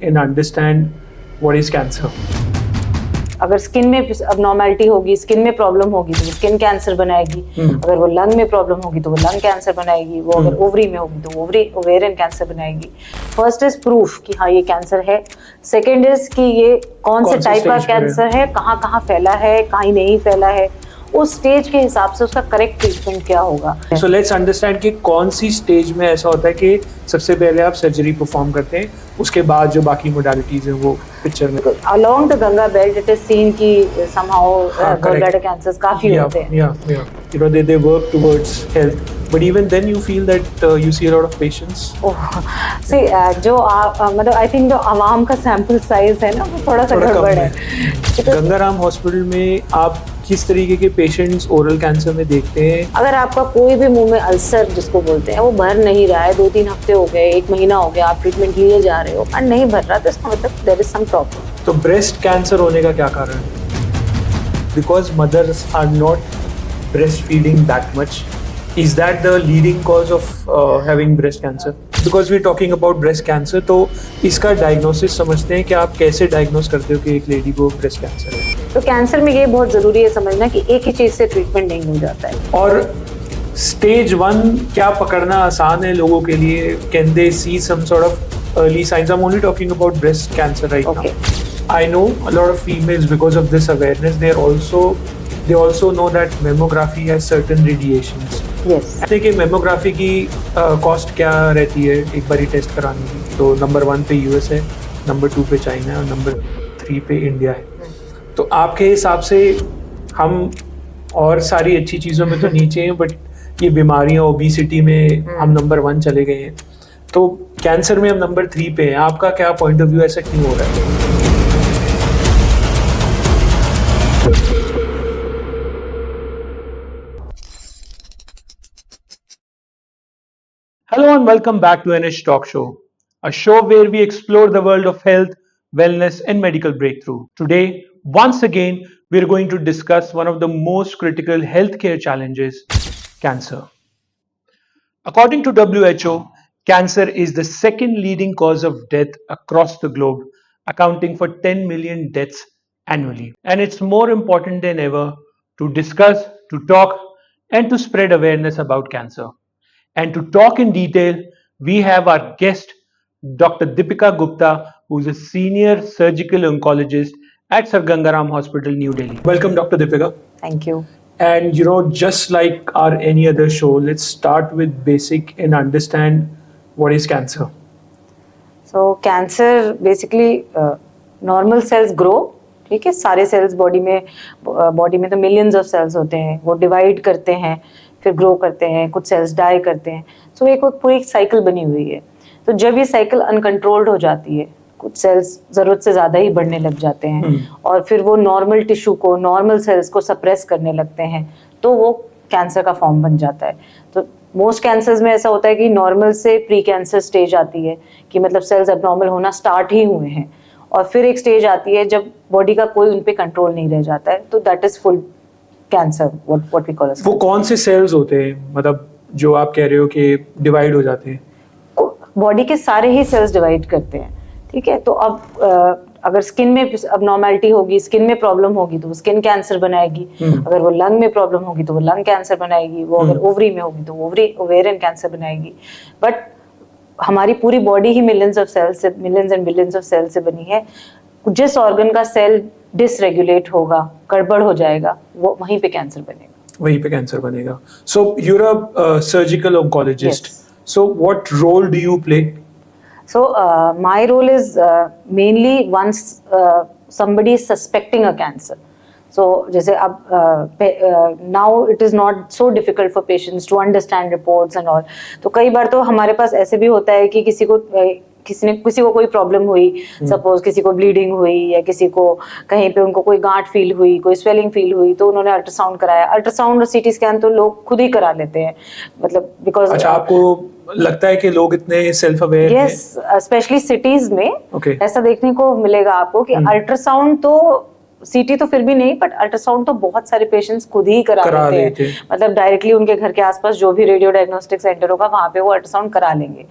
and understand what is cancer. अगर skin में अबनॉर्मैलिटी होगी, स्किन में प्रॉब्लम होगी तो वो स्किन कैंसर बनाएगी। अगर वो लंग में प्रॉब्लम होगी तो वो लंग कैंसर बनाएगी। वो अगर ओवरी में होगी तो ओवरी ओवेरियन कैंसर बनाएगी। फर्स्ट इज प्रूफ कि हाँ ये कैंसर है। सेकंड इज कि ये कौन से टाइप का कैंसर है, कहाँ कहाँ फैला है, कहीं नहीं फैला है, उस स्टेज के हिसाब से उसका करेक्ट ट्रीटमेंट क्या होगा। सो लेट्स अंडरस्टैंड कि कौन सी स्टेज में ऐसा होता है कि सबसे पहले आप सर्जरी परफॉर्म करते हैं, उसके बाद जो बाकी मोडालिटीज हैं वो पिक्चर में। Along the Ganga belt it is seen कि समहाउ गॉलब्लैडर कैंसर्स काफी होते हैं। You know they work towards health, but even then you feel that you see a lot of patients. See, जो मतलब आई थिंक जो आवाम का sample size है ना वो थोड़ा सा गड़बड़ है। गंगाराम हॉस्पिटल में आप किस तरीके के पेशेंट्स ओरल कैंसर में देखते हैं? अगर आपका कोई भी मुंह में अल्सर जिसको बोलते हैं वो भर नहीं रहा है, 2-3 हफ्ते हो गए, 1 महीना हो गया, आप ट्रीटमेंट लिए जा रहे हो और नहीं भर रहा, तो इसका मतलब देयर इज सम प्रॉब्लम। तो ब्रेस्ट कैंसर होने का क्या कारण है? Because mothers are not breastfeeding that much. Is that the leading cause of having breast cancer? Because we're talking about breast cancer, तो इसका डायग्नोसिस समझते हैं कि आप कैसे डायग्नोस करते हो कि एक लेडी को ब्रेस्ट कैंसर है? तो कैंसर में ये बहुत जरूरी है समझना कि एक ही चीज से ट्रीटमेंट नहीं हो जाता है। और स्टेज 1 क्या पकड़ना आसान है लोगों के लिए? Can they see some sort of early signs? I'm only talking about breast cancer right now. I know a lot of females, because of this awareness, they also know that mammography has certain radiations. Yes. देखिए mammography की cost क्या रहती है एक बारी test कराने की? तो नंबर 1 पे यूएस है, नंबर 2 पे चाइना है और नंबर 3 पे इंडिया है। तो आपके हिसाब से हम और सारी अच्छी चीज़ों में तो नीचे हैं, बट ये बीमारियां ओबेसिटी में हम नंबर 1 चले गए हैं, तो कैंसर में हम नंबर 3 पे हैं। आपका क्या पॉइंट ऑफ व्यू, ऐसा क्यों हो रहा है? Hello and welcome back to NH Talk Show, a show where we explore the world of health, wellness and medical breakthrough. Today, once again, we're going to discuss one of the most critical healthcare challenges, cancer. According to WHO, cancer is the second leading cause of death across the globe, accounting for 10 million deaths annually. And it's more important than ever to discuss, to talk, and to spread awareness about cancer. And to talk in detail, we have our guest, Dr. Deepika Gupta, who is a senior surgical oncologist at Sir Gangaram Hospital, New Delhi. Welcome, Dr. Deepika. Thank you. And just like our any other show, let's start with basic and understand what is cancer. So cancer basically normal cells grow, ठीक है, सारे sales body में तो millions of sales होते हैं, वो divide करते हैं, फिर ग्रो करते हैं, कुछ सेल्स डाई करते हैं। सो एक पूरी साइकिल बनी हुई है। तो जब ये साइकिल अनकंट्रोल्ड हो जाती है, कुछ सेल्स जरूरत से ज्यादा ही बढ़ने लग जाते हैं और फिर वो नॉर्मल टिश्यू को, नॉर्मल सेल्स को सप्रेस करने लगते हैं, तो वो कैंसर का फॉर्म बन जाता है। तो मोस्ट कैंसर्स में ऐसा होता है कि नॉर्मल से प्री कैंसर स्टेज आती है कि मतलब सेल्स एबनॉर्मल होना स्टार्ट ही हुए हैं, और फिर एक स्टेज आती है जब बॉडी का कोई उन पे कंट्रोल नहीं रह जाता है, तो that is full cancer, what we call age. वो कौन से सेल्स होते हैं, मतलब जो आप कह रहे हो कि डिवाइड हो जाते हैं? बॉडी के सारे ही सेल्स डिवाइड करते हैं, ठीक है। तो अब अगर स्किन में अबनॉर्मैलिटी होगी, स्किन में प्रॉब्लम होगी तो वो स्किन कैंसर बनाएगी। अगर वो लंग में प्रॉब्लम होगी तो वो लंग कैंसर बनाएगी। वो अगर ओवरी में होगी तो ओवरी ओवेरियन कैंसर बनाएगी। बट हमारी पूरी बॉडी ही मिलियंस ऑफ सेल्स से, millions and billions of cells से बनी है। जिस ऑर्गन का सेल डिसरेगुलेट होगा, गड़बड़ हो जाएगा, वो वहीं पे कैंसर बनेगा। So you're a surgical oncologist. Yes. So what role do you play? So my role is mainly once somebody is suspecting a cancer. So जैसे अब now it is not so difficult for patients to understand reports and all. तो कई बार तो हमारे पास ऐसे भी होता है कि किसी को कोई प्रॉब्लम हुई, सपोज किसी को ब्लीडिंग हुई या किसी को कहीं पे उनको कोई गांठ फील हुई, कोई स्वेलिंग फील हुई, तो उन्होंने अल्ट्रासाउंड कराया। अल्ट्रासाउंड और सीटी स्कैन तो लोग खुद ही करा लेते हैं, मतलब बिकॉज। अच्छा, आपको लगता है कि लोग इतने सेल्फ अवेयर हैं? यस, स्पेशली सिटीज में Okay. ऐसा देखने को मिलेगा आपको कि अल्ट्रासाउंड तो सीटी तो फिर भी नहीं, बट अल्ट्रासाउंड तो बहुत सारे पेशेंट्स खुद ही करा लेते हैं। मतलब डायरेक्टली उनके घर के आसपास जो भी रेडियो डायग्नोस्टिक सेंटर होगा वहां पे वो अल्ट्रासाउंड करा लेंगे।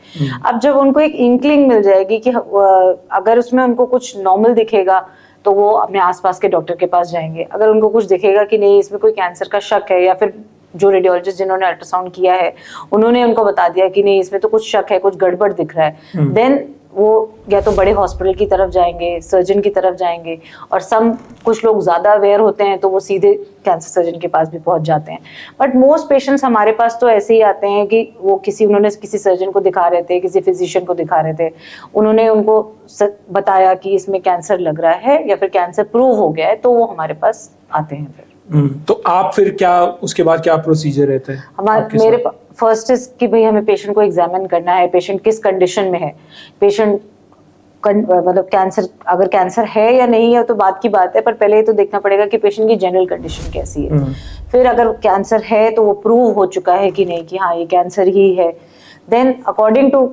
अब जब उनको एक इंक्लिंग मिल जाएगी कि अगर उसमें उनको कुछ नॉर्मल दिखेगा तो वो अपने आसपास के डॉक्टर के पास जाएंगे। अगर उनको कुछ दिखेगा कि नहीं इसमें कोई कैंसर का शक है, या फिर जो रेडियोलॉजिस्ट जिन्होंने अल्ट्रासाउंड किया है उन्होंने उनको बता दिया कि नहीं इसमें तो कुछ शक है, कुछ गड़बड़ दिख रहा है, देन वो या तो बड़े हॉस्पिटल की तरफ जाएंगे, सर्जन की तरफ जाएंगे, और कुछ लोग ज्यादा अवेयर होते हैं तो वो सीधे कैंसर सर्जन के पास भी पहुंच जाते हैं। बट मोस्ट पेशेंट्स हमारे पास तो ऐसे ही आते हैं कि वो उन्होंने किसी सर्जन को दिखा रहे थे, किसी फिजिशियन को दिखा रहे थे, उन्होंने उनको बताया कि इसमें कैंसर लग रहा है या फिर कैंसर प्रूव हो गया है, तो वो हमारे पास आते हैं फिर। तो आप फिर क्या उसके बाद क्या प्रोसीजर रहता है? मेरे फर्स्ट इज कि भाई हमें पेशेंट को एग्जामिन करना है, पेशेंट किस कंडीशन में है, पेशेंट मतलब कैंसर, अगर कैंसर है या नहीं है तो बात की बात है, पर पहले ये तो देखना पड़ेगा कि पेशेंट की जनरल कंडीशन कैसी है। फिर अगर कैंसर है तो वो प्रूव हो चुका है कि नहीं कि हाँ ये कैंसर ही है, देन अकॉर्डिंग टू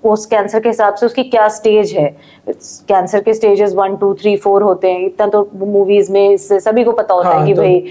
उस कैंसर के हिसाब से उसकी क्या स्टेज है। कैंसर के स्टेजेस 1, 2, 3, 4 होते हैं, इतना तो मूवीज में इससे सभी को पता होता है कि भाई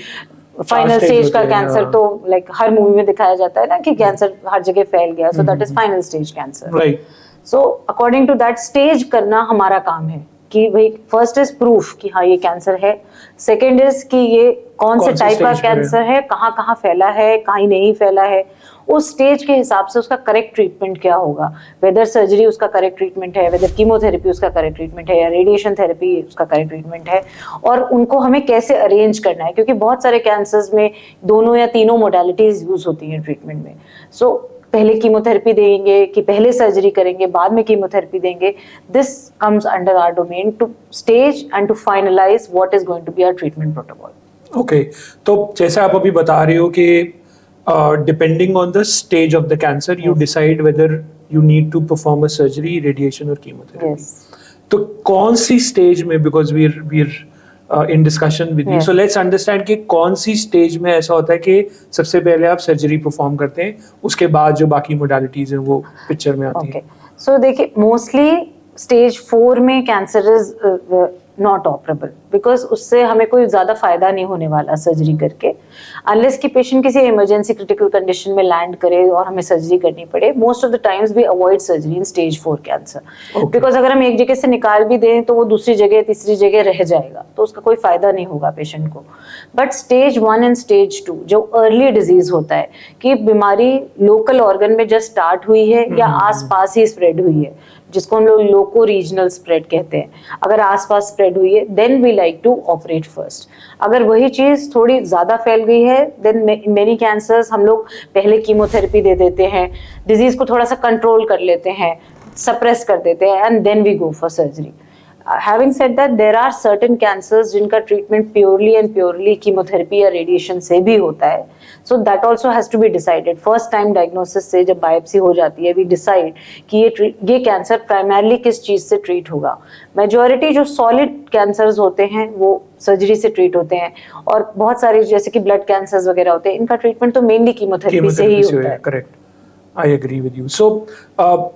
फाइनल स्टेज का कैंसर तो लाइक हर मूवी में दिखाया जाता है ना कि कैंसर हर जगह फैल गया, so that is final stage cancer, right. So according to that stage करना हमारा काम है कि भाई फर्स्ट इज प्रूफ कि हाँ ये कैंसर है, सेकेंड इज कि ये कौन से टाइप का कैंसर है, कहाँ कहाँ फैला है, कहीं नहीं फैला है, उस स्टेज के हिसाब से उसका करेक्ट ट्रीटमेंट क्या होगा, वेदर सर्जरी उसका करेक्ट ट्रीटमेंट है, वेदर कीमोथेरेपी उसका करेक्ट ट्रीटमेंट है, या रेडिएशन थेरेपी उसका करेक्ट ट्रीटमेंट है, और उनको हमें कैसे अरेंज करना है, क्योंकि बहुत सारे कैंसर्स में 2 या 3 मोडालिटीज यूज होती हैं ट्रीटमेंट में। सो पहले कीमोथेरेपी देंगे कि पहले सर्जरी करेंगे बाद में कीमोथेरेपी देंगे, this comes under our domain to stage and to finalise what is going to be our treatment protocol. Okay, तो जैसे आप अभी बता रहे हो कि depending on the stage of the cancer, you decide whether you need to perform a surgery, radiation or chemotherapy. Yes. तो कौन सी stage में, because we're in discussion with you, so let's understand कि कौन सी stage में ऐसा होता है कि सबसे पहले आप surgery perform करते हैं, उसके बाद जो बाकी modalities हैं वो picture में आती हैं। So देखिए mostly stage 4 में cancer is not operable, because उससे हमें कोई ज्यादा फायदा नहीं होने वाला सर्जरी करके, अनलेस कि पेशेंट किसी इमरजेंसी क्रिटिकल कंडीशन में लैंड करे और हमें सर्जरी करनी पड़े। Most of the times we avoid surgery in stage 4 cancer, because अगर हम एक जगह से निकाल भी दें तो वो दूसरी जगह तीसरी जगह रह जाएगा, तो उसका कोई फायदा नहीं होगा पेशेंट को। बट स्टेज 1 एंड स्टेज 2 जो अर्ली डिजीज होता है कि बीमारी लोकल ऑर्गन में जस्ट स्टार्ट हुई है या आसपास ही स्प्रेड हुई है, जिसको हम लोग लोको रीजनल स्प्रेड कहते हैं, अगर आसपास स्प्रेड हुई है then we like to operate first. अगर वही चीज थोड़ी ज्यादा फैल गई है देन मेनी कैंसर्स हम लोग पहले कीमोथेरेपी दे देते हैं, डिजीज को थोड़ा सा कंट्रोल कर लेते हैं, सप्रेस कर देते हैं, and then we go for surgery. Having said that, there are certain cancers जिनका treatment purely and purely chemotherapy या रेडिएशन से भी होता है, so that also has to be decided. First time diagnosis से जब बायोप्सी हो जाती है वी डिसाइड कि ये कैंसर प्राइमरली किस चीज से ट्रीट होगा। मेजॉरिटी जो सॉलिड कैंसर्स होते हैं वो सर्जरी से ट्रीट होते हैं, और बहुत सारे जैसे कि ब्लड कैंसर्स वगैरह होते हैं इनका ट्रीटमेंट तो मेनली कीमोथेरेपी से ही होता है। Correct, I agree with you. So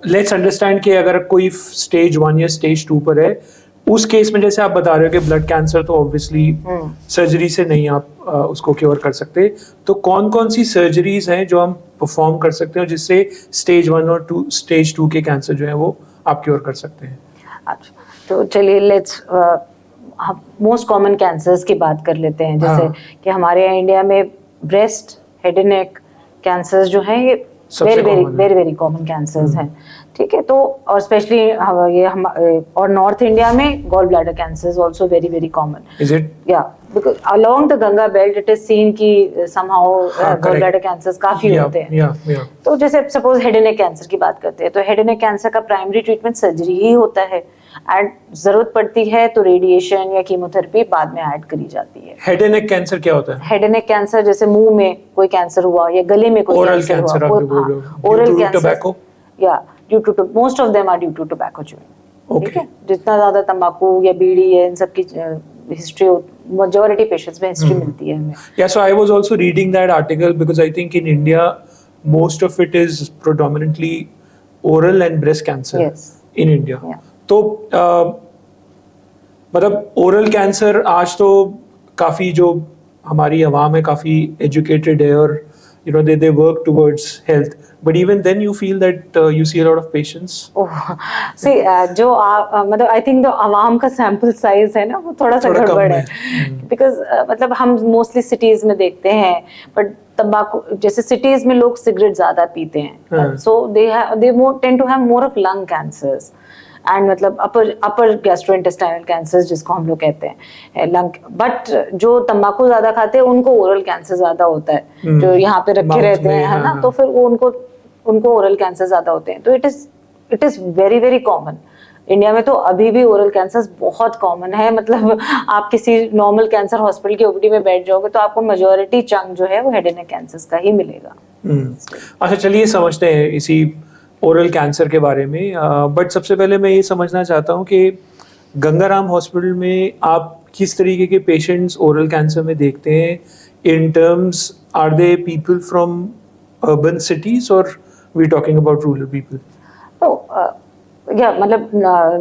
let's understand कि अगर कोई स्टेज 1 या स्टेज 2 पर है, उस केस में जैसे आप बता रहे हो कि ब्लड कैंसर तो ऑब्वियसली सर्जरी से नहीं आप उसको क्योर कर सकते, तो कौन कौन सी सर्जरीज हैं जो हम परफॉर्म कर सकते हैं जिससे स्टेज 1 और स्टेज 2 के कैंसर जो है वो आप क्योर कर सकते हैं? अच्छा, तो चलिए लेट्स मोस्ट कॉमन कैंसर्स की बात कर लेते हैं। जैसे कि हमारे यहाँ इंडिया में breast, head and neck cancers जो हैं ये वेरी कॉमन कैंसर्स हैं, ठीक है। तो और स्पेशली ये और नॉर्थ इंडिया में gall bladder cancers also very common. Is it? या because along the Ganga belt it is seen कि समहाउ गॉल ब्लैडर कैंसर्स काफी होते हैं। तो जैसे suppose head and neck cancer की बात करते हैं तो हेड एंड नेक कैंसर का प्राइमरी ट्रीटमेंट सर्जरी ही होता है, एंड जरूरत पड़ती है तो रेडिएशन या कीमोथेरेपी बाद में ऐड करी जाती है। हेड एंड नेक कैंसर क्या होता है? हेड एंड नेक कैंसर जैसे मुंह में कोई कैंसर हुआ या गले में कोई कैंसर हुआ, ओरल कैंसर, या due to most of them are due to tobacco chewing. ठीक है, जितना ज्यादा तंबाकू या बीड़ी है इन सब की हिस्ट्री majority patients में हिस्ट्री मिलती है हमें। Yeah, so I was also reading that article because I think in India most of it is predominantly oral and breast cancer in India. तो मतलब ओरल कैंसर आज तो काफ़ी जो हमारी आवाम है काफ़ी एजुकेटेड है और they work towards health, but even then you feel that you see a lot of patients. सी जो मतलब आई थिंक जो आवाम का सैंपल साइज है ना वो थोड़ा सा थोड़ा कम गड़बड़ है है। बिकॉज मतलब हम मोस्टली सिटीज में देखते हैं बट तंबाकू जैसे सिटीज में लोग सिगरेट ज्यादा पीते हैं so they tend to have more of lung cancers and मतलब अपर गैस्ट्रोइंटेस्टाइनल कैंसर्स जिसको हम लोग कहते हैं लंग बट जो तंबाकू ज्यादा खाते हैं उनको ओरल कैंसर ज्यादा होता है जो यहाँ पे रखे रहते हैं है ना तो फिर वो उनको ओरल कैंसर ज्यादा होते हैं तो it is very very common India में तो अभी भी ओरल कैंसर बहुत कॉमन है मतलब आप किसी नॉर्मल कैंसर हॉस्पिटल की ओपीडी में बैठ जाओगे तो आपको मेजॉरिटी चंक जो है वो हेड एंड नेक कैंसर्स का ही मिलेगा। अच्छा चलिए समझते हैं इसी ओरल कैंसर के बारे में बट सबसे पहले मैं ये समझना चाहता हूँ कि गंगाराम हॉस्पिटल में आप किस तरीके के पेशेंट्स ओरल कैंसर में देखते हैं in terms are they people from urban cities और we talking about rural people? या मतलब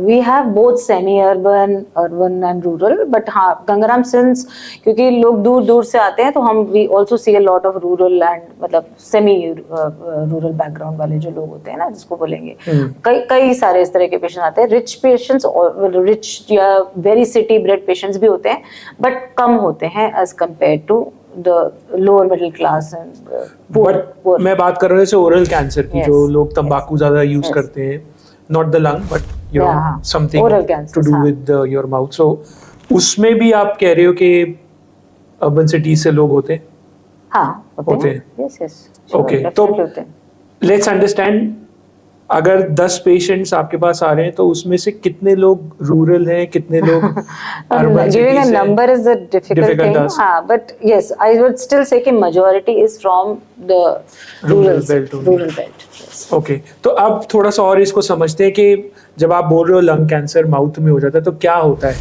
we have both semi urban and rural but हाँ गंगाराम सिंस क्योंकि लोग दूर दूर से आते हैं तो हम we also see a lot of rural and मतलब सेमी रूरल बैकग्राउंड वाले जो लोग होते हैं ना जिसको बोलेंगे कई सारे इस तरह के पेशेंट आते हैं रिच पेशेंट्स रिच या वेरी सिटी ब्रेड पेशेंट्स भी होते हैं बट कम होते हैं as compared to the lower middle class and poor. मैं बात कर रहा हूँ ओरल कैंसर की जो लोग तंबाकू ज्यादा यूज करते हैं not the lung but something to do with your mouth so उसमें भी आप कह रहे हो कि urban cities से लोग होते हैं? हाँ होते हैं yes okay तो let's understand अगर 10 पेशेंट्स आपके पास आ रहे हैं तो उसमें से कितने लोग रूरल हैं कितने लोग urban giving a number is a difficult thing हाँ but yes I would still say कि majority is from the rural belt. Okay तो अब थोड़ा सा और इसको समझते हैं कि जब आप बोल रहे हो लंग कैंसर माउथ में हो जाता है तो क्या होता है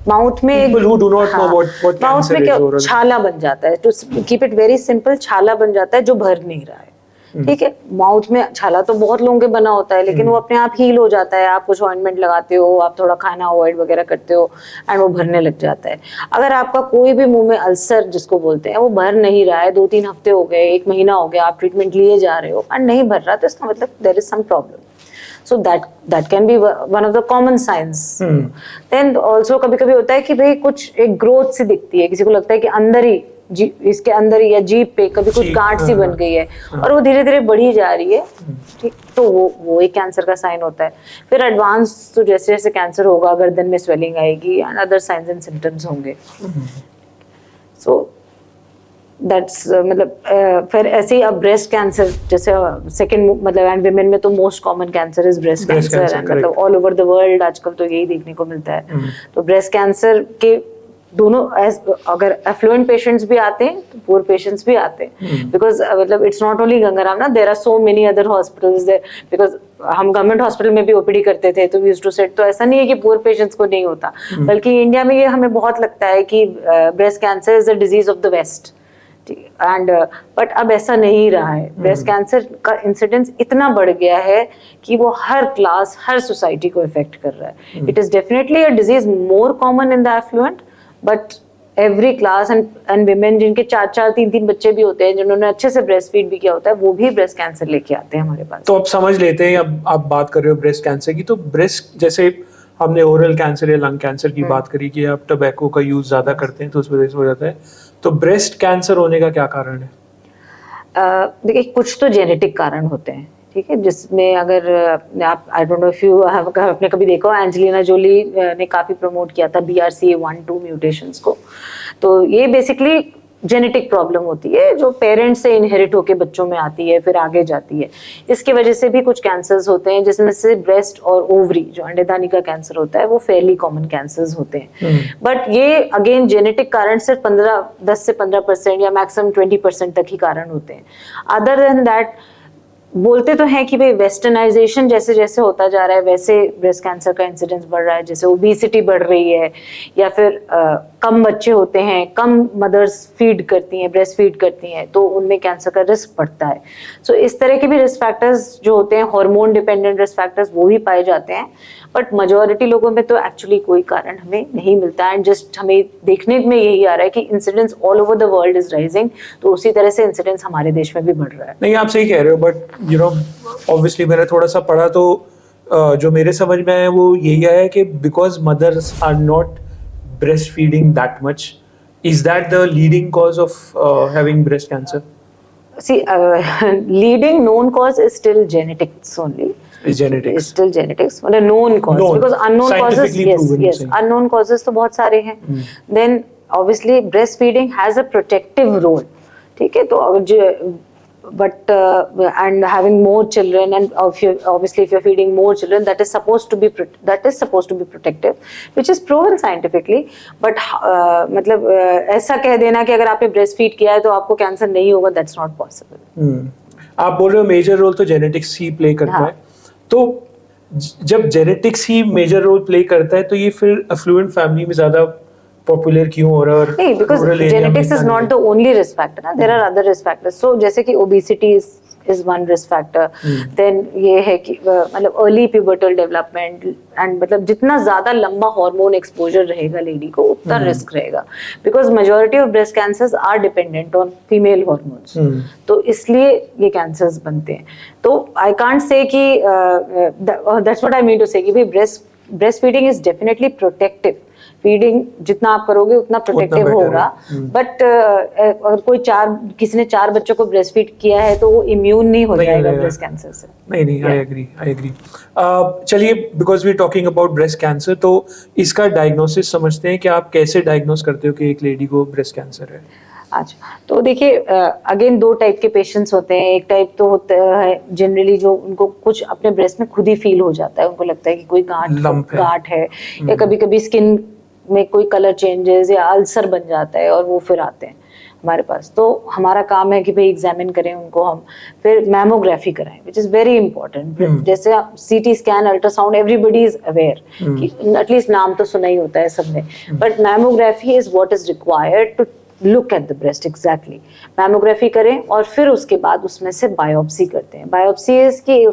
माउथ में? People who do not know what mouth में क्या छाला बन जाता है to keep it very simple छाला बन जाता है जो भर नहीं रहा है ठीक है माउथ में छाला तो बहुत लोगों के बना होता है लेकिन वो अपने आप हील हो जाता है आप कुछ ऑइंटमेंट लगाते हो आप थोड़ा खाना अवॉइड वगैरह करते हो एंड वो भरने लग जाता है। अगर आपका कोई भी मुंह में अल्सर जिसको बोलते हैं वो भर नहीं रहा है 2-3 हफ्ते हो गए 1 महीना हो गया आप ट्रीटमेंट लिए जा रहे हो एंड नहीं भर रहा तो इसका मतलब there is some problem so that can be one of the common signs. Then also कभी-कभी होता है कि भाई कुछ एक ग्रोथ सी दिखती है किसी को लगता है कि अंदर ही इसके अंदर ही या जीभ पे कभी कुछ गांठ सी बन गई है और वो धीरे धीरे बढ़ी जा रही है ठीक तो वो एक कैंसर का साइन होता है। फिर एडवांस तो जैसे जैसे कैंसर होगा गर्दन में स्वेलिंग आएगी and other science and symptoms होंगे सो दैट्स मतलब फिर ऐसे ही अब ब्रेस्ट कैंसर जैसे सेकंड मतलब एंड विमेन में तो most common cancer is breast cancer and मतलब ऑल ओवर द वर्ल्ड आजकल तो यही देखने को मिलता है तो ब्रेस्ट कैंसर के दोनों अगर एफ्लुएंट पेशेंट्स भी आते हैं तो पुअर पेशेंट्स भी आते हैं बिकॉज मतलब इट्स नॉट ओनली गंगाराम ना there are so many other hospitals there because हम गवर्नमेंट हॉस्पिटल में भी ओपीडी करते थे तो वी यूज्ड टू सेट तो ऐसा नहीं है कि पुअर पेशेंट्स को नहीं होता बल्कि इंडिया में ये हमें बहुत लगता है कि breast cancer is a disease of the west and but अब ऐसा नहीं रहा है ब्रेस्ट कैंसर का इंसिडेंस इतना बढ़ गया है कि वो हर क्लास हर सोसाइटी को इफेक्ट कर रहा है it is definitely a disease more common in the affluent but every class and women जिनके 4-4 3-3 बच्चे भी होते हैं जिन्होंने अच्छे से ब्रेस्ट फीड भी किया होता है वो भी ब्रेस्ट कैंसर लेके आते हैं हमारे पास। तो अब समझ लेते हैं अब आप बात कर रहे हो ब्रेस्ट कैंसर की तो ब्रेस्ट जैसे हमने ओरल कैंसर या लंग कैंसर की बात करी कि आप टबैको का यूज ज्यादा करते हैं तो उस वजह से हो जाता है तो ब्रेस्ट कैंसर होने का क्या कारण है? देखिए कुछ तो जेनेटिक कारण होते हैं ठीक है जिसमें अगर आप I don't know if you आपने कभी देखा हो एंजेलिना जोली ने काफी प्रमोट किया था BRCA1-2 म्यूटेशंस को तो ये बेसिकली जेनेटिक प्रॉब्लम होती है जो पेरेंट्स से इनहेरिट होके बच्चों में आती है फिर आगे जाती है इसकी वजह से भी कुछ कैंसर्स होते हैं जिसमें से ब्रेस्ट और ओवरी जो अंडेदानी का कैंसर होता है वो फेयरली कॉमन कैंसर्स होते हैं बट ये अगेन जेनेटिक कारण सिर्फ 10 से 15% या मैक्सिमम 20% तक ही कारण होते हैं। अदर देन दैट बोलते तो हैं कि भाई वेस्टर्नाइजेशन जैसे जैसे होता जा रहा है वैसे ब्रेस्ट कैंसर का इंसिडेंस बढ़ रहा है जैसे ओबेसिटी बढ़ रही है या फिर कम बच्चे होते हैं कम मदर्स फीड करती हैं ब्रेस्ट फीड करती हैं तो उनमें कैंसर का रिस्क बढ़ता है। सो इस तरह के भी रिस्क फैक्टर्स जो होते हैं हार्मोन डिपेंडेंट रिस्क फैक्टर्स वो भी पाए जाते हैं बट मेजॉरिटी लोगों में तो एक्चुअली कोई कारण हमें नहीं मिलता, एंड जस्ट हमें देखने में यही आ रहा है कि incidence all over the world is rising, तो उसी तरह से इंसिडेंस हमारे देश में भी बढ़ रहा है. नहीं, आप सही कह रहे हो, बट यू नो ऑब्वियसली मैंने थोड़ा सा पढ़ा तो जो मेरे समझ में आया वो यही आया कि because mothers are not breastfeeding that much, is that the leading cause of having breast cancer? See, leading known cause is still genetics only. Is genetics? Is still genetics. Well, a known cause. Known. Because unknown causes, Scientifically yes, proven, yes. saying. Unknown causes तो बहुत सारे हैं. Then obviously breastfeeding has a protective role. ठीक है, तो but and having more children, and obviously if you're feeding more children, that is supposed to be protective, which is proven scientifically. But मतलब ऐसा कह देना कि अगर आपने ब्रेस्ट फीड किया है तो आपको कैंसर नहीं होगा, that's not possible. आप बोल रहे हो मेजर रोल तो जेनेटिक्स ही प्ले करता है, तो जब जेनेटिक्स ही मेजर रोल प्ले करता है तो ये फिर अफ्लुएंट फैमिली में ज्यादा पॉपुलर क्यों हो रहा है? नहीं, because genetics is not the only risk factor ना, there are other risk factors. So जैसे कि obesity is one risk factor. Then ये है कि मतलब early pubertal development, and मतलब जितना ज्यादा लंबा हार्मोन एक्सपोजर रहेगा लेडी को उतना रिस्क रहेगा, because majority of breast cancers are dependent on female hormones. तो इसलिए ये cancers बनते हैं. तो I can't say कि that's what I mean to say कि भाई breastfeeding is definitely protective. Feeding जितना आप करोगे उतना प्रोटेक्टिव होगा, बट अगर किसी ने 4 बच्चों को ब्रेस्ट फीड किया है तो वो इम्यून नहीं हो जाएगा ब्रेस्ट कैंसर से. नहीं, आई एग्री. चलिए, because we are talking about breast cancer, तो इसका डायग्नोसिस समझते हैं कि आप कैसे डायग्नोस करते हो कि एक लेडी को ब्रेस्ट कैंसर है? अच्छा, तो देखिए अगेन 2 टाइप के पेशेंट्स होते हैं. एक टाइप तो होता है जनरली जो उनको कुछ अपने ब्रेस्ट में खुद ही फील हो जाता है, उनको लगता है कि कोई गांठ है या कभी कभी स्किन में कोई कलर चेंजेस या अल्सर बन जाता है और वो फिर आते हैं हमारे पास. तो हमारा काम है कि भाई एग्जामिन करें उनको, हम फिर मैमोग्राफी कराएं, विच इज वेरी इंपॉर्टेंट. जैसे CT scan, ultrasound, everybody is aware कि एटलीस्ट नाम तो सुना ही होता है सबने, but mammography is what is required to look at the breast. Exactly, mammography करें और फिर उसके बाद उसमें से बायोप्सी करते हैं. बायोप्सी इज कि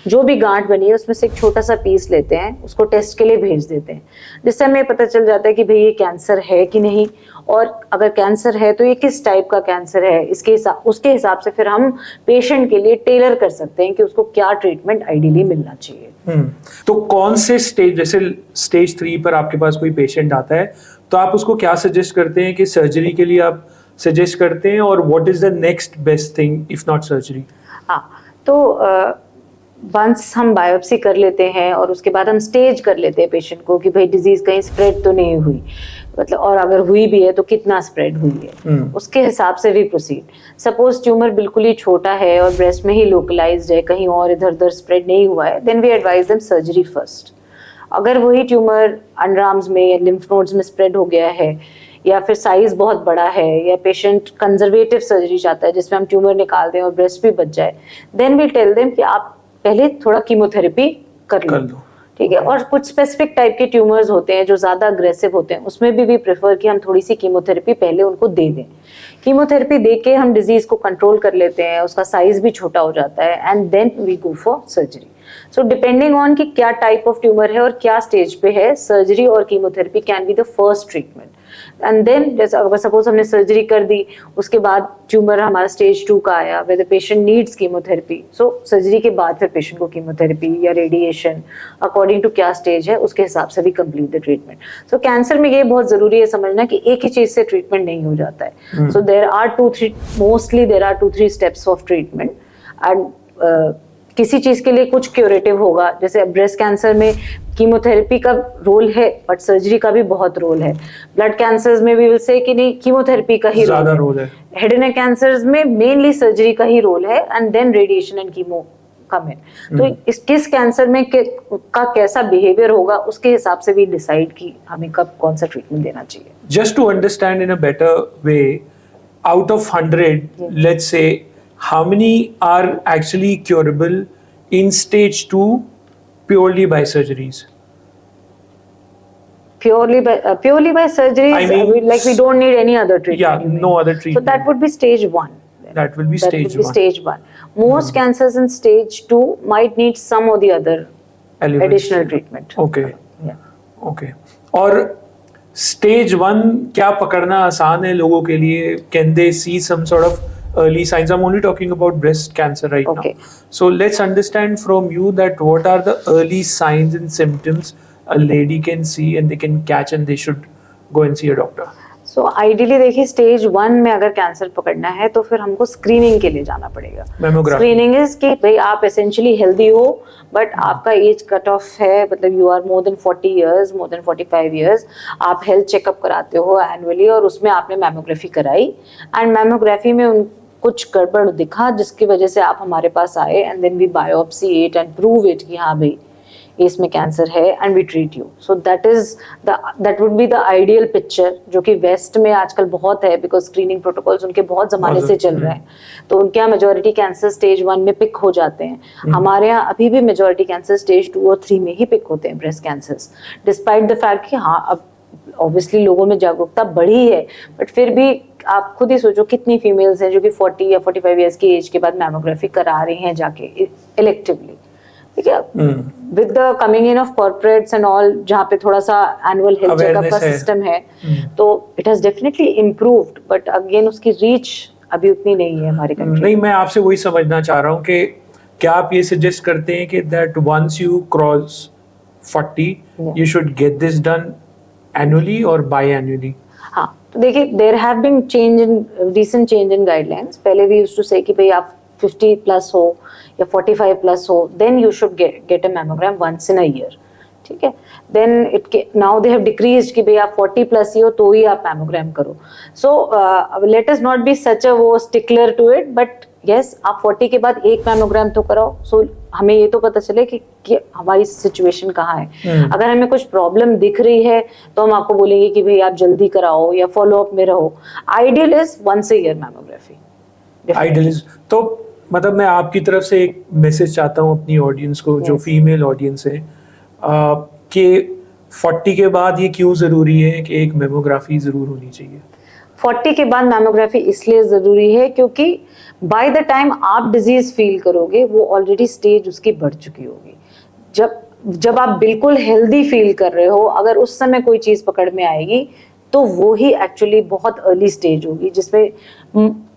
जो भी गांठ बनी है उसमें से एक छोटा सा पीस लेते हैं, उसको टेस्ट के लिए भेज देते हैं, जिससे हमें पता चल जाता है कि भाई ये कैंसर है कि नहीं, और अगर कैंसर है तो ये किस टाइप का कैंसर है. उसके हिसाब से फिर हम पेशेंट के लिए टेलर कर सकते हैं कि उसको क्या ट्रीटमेंट आइडियली मिलना चाहिए. तो कौन से स्टेज, जैसे स्टेज 3 पर आपके पास कोई पेशेंट आता है तो आप उसको क्या सजेस्ट करते हैं कि सर्जरी के लिए आप सजेस्ट करते हैं, और what is the next best thing if not surgery? हाँ, तो वंस हम बायोप्सी कर लेते हैं और उसके बाद हम स्टेज कर लेते हैं पेशेंट को कि भाई डिजीज कहीं स्प्रेड तो नहीं हुई, मतलब, और अगर हुई भी है तो कितना स्प्रेड हुई है, उसके हिसाब से भी प्रोसीड. सपोज ट्यूमर बिल्कुल ही छोटा है और ब्रेस्ट में ही लोकलाइज्ड है, कहीं और इधर उधर स्प्रेड नहीं हुआ है, then we advise them surgery first. अगर वही ट्यूमर अंडरआर्म्स में या लिम्फ नोड्स में स्प्रेड हो गया है, या फिर साइज बहुत बड़ा है, या पेशेंट कंजर्वेटिव सर्जरी चाहता है जिसमें हम ट्यूमर निकाल दें और ब्रेस्ट भी बच जाए, देन वी टेल देम कि आप पहले थोड़ा कीमोथेरेपी कर लो. ठीक है, और कुछ स्पेसिफिक टाइप के ट्यूमर्स होते हैं जो ज्यादा अग्रेसिव होते हैं, उसमें भी प्रेफर कि हम थोड़ी सी कीमोथेरेपी पहले उनको दे दें. कीमोथेरेपी दे के हम डिजीज को कंट्रोल कर लेते हैं, उसका साइज भी छोटा हो जाता है, and then we go for surgery. So depending on कि क्या टाइप ऑफ ट्यूमर है और क्या स्टेज पे है, सर्जरी और chemotherapy can be the first treatment. And then जैसे अगर सपोज हमने सर्जरी कर दी, उसके बाद ट्यूमर हमारा स्टेज 2 का आया where the patient needs chemotherapy, so surgery के बाद फिर पेशेंट को कीमोथेरेपी या रेडिएशन अकॉर्डिंग टू क्या स्टेज है उसके हिसाब से भी complete the treatment. So cancer में ये बहुत जरूरी है समझना कि एक ही चीज से ट्रीटमेंट नहीं हो जाता है. So there are 2-3 steps of treatment, and किसी चीज के लिए कुछ क्यूरेटिव होगा. जैसे ब्रेस्ट कैंसर में कीमोथेरेपी का रोल है, बट सर्जरी का भी बहुत रोल है. ब्लड कैंसर्स में भी विल से कि नहीं, कीमोथेरेपी का ही रोल है. हेड एंड नेक कैंसर्स में मेनली सर्जरी का ही रोल है, and then radiation and chemo come in. तो किस कैंसर में का कैसा बिहेवियर होगा उसके हिसाब से भी डिसाइड कि हमें कब कौन सा ट्रीटमेंट देना चाहिए. Just to understand in a better way, out of 100, let's say how many are actually curable in stage 2 purely by surgeries? Purely by surgeries, I mean, like we don't need any other treatment. Yeah, no other treatment. So that would be stage 1. That will be stage 1. Stage 1. Most cancers in stage 2 might need some or the other additional treatment. Okay okay. और stage 1 क्या पकड़ना आसान है लोगों के लिए? Can they see some sort of early signs? I'm only talking about breast cancer right Okay. now. So let's understand from you that what are the early signs and symptoms a lady can see and they can catch and they should go and see a doctor. So ideally देखिए stage 1 में अगर cancer पकड़ना है तो फिर हमको screening के लिए जाना पड़ेगा। स्क्रीनिंग इज कि भाई आप एसेंशियली हेल्दी हो बट आपका एज कट ऑफ है, मतलब you are more than 40 years, more than 45 years, आप हेल्थ चेकअप कराते हो एनुअली और उसमें आपने मैमोग्राफी कराई एंड मैमोग्राफी में कुछ गड़बड़ दिखा जिसकी वजह से आप हमारे पास आए and then we biopsy it and prove it कि हाँ भाई इसमें कैंसर है and we treat you. So that would be the ideal picture, जो कि वेस्ट में आजकल बहुत है बिकॉज स्क्रीनिंग प्रोटोकॉल्स उनके बहुत जमाने से चल रहे हैं। तो उनके यहाँ मेजोरिटी कैंसर स्टेज 1 में पिक हो जाते हैं। हमारे यहाँ अभी भी मेजोरिटी कैंसर स्टेज 2 और 3 में ही पिक होते हैं breast cancers, despite the fact कि हाँ अब ऑब्वियसली लोगों में जागरूकता बढ़ी है, बट फिर भी आप खुद ही सोचो कितनी फीमेल्स हैं जो कि 40 या 45 इयर्स की एज के बाद मैमोग्राफी करा रही हैं जाके इलेक्टिवली। ठीक है, with the coming in of corporates and all, जहाँ पे थोड़ा सा एनुअल हेल्थ चेकअप का सिस्टम है, तो it has definitely improved, but again उसकी रीच अभी उतनी नहीं है हमारे कंट्री। नहीं, मैं आपसे वही समझना चाह रहा हूँ कि क्या आप ये सजेस्ट करते हैं कि that once you cross 40 you should get this done annually और बाई एनुअली? हाँ, तो देखिए there have been recent change in guidelines. पहले वी यूज्ड टू से कि भाई आप 50 प्लस हो या 45 प्लस हो, then you should get a mammogram once in a year. ठीक है, then now they have decreased कि भाई आप 40 प्लस ही हो तो ही आप मैमोग्राम करो। So let us not be such a वो stickler to it, but yes आप 40 के बाद एक मैमोग्राम तो कराओ। सो हमें ये तो पता चले कि हमारी सिचुएशन कहाँ है। अगर हमें कुछ प्रॉब्लम दिख रही है तो हम आपको बोलेंगे कि भाई आप जल्दी कराओ या फॉलो अप में रहो। Ideal is once a year mammography. Ideal is, तो मतलब मैं आपकी तरफ से एक मैसेज चाहता हूँ अपनी ऑडियंस को, जो फीमेल ऑडियंस है, कि 40 के बाद ये क्यों ज़रूरी है कि एक मैमोग्राफी ज़रूर होनी चाहिए? 40 के बाद मैमोग्राफी इसलिए ज़रूरी है क्योंकि बाय द टाइम आप डिजीज़ फील करोगे वो ऑलरेडी स्टेज उसकी बढ़ चुकी होगी। जब आप बिल्कुल हेल्दी फील कर रहे हो, अगर उस समय कोई चीज़ पकड़ में आएगी तो वो ही एक्चुअली बहुत अर्ली स्टेज होगी, जिसमें